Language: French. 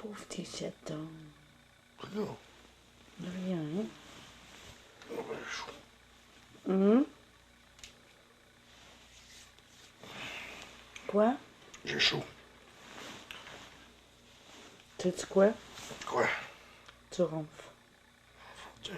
Pauvre tes chatons. Non. Rien, hein? Oh, ben, chaud. Quoi? J'ai chaud. Tu dis quoi? Quoi? Tu ronfles. Tiens.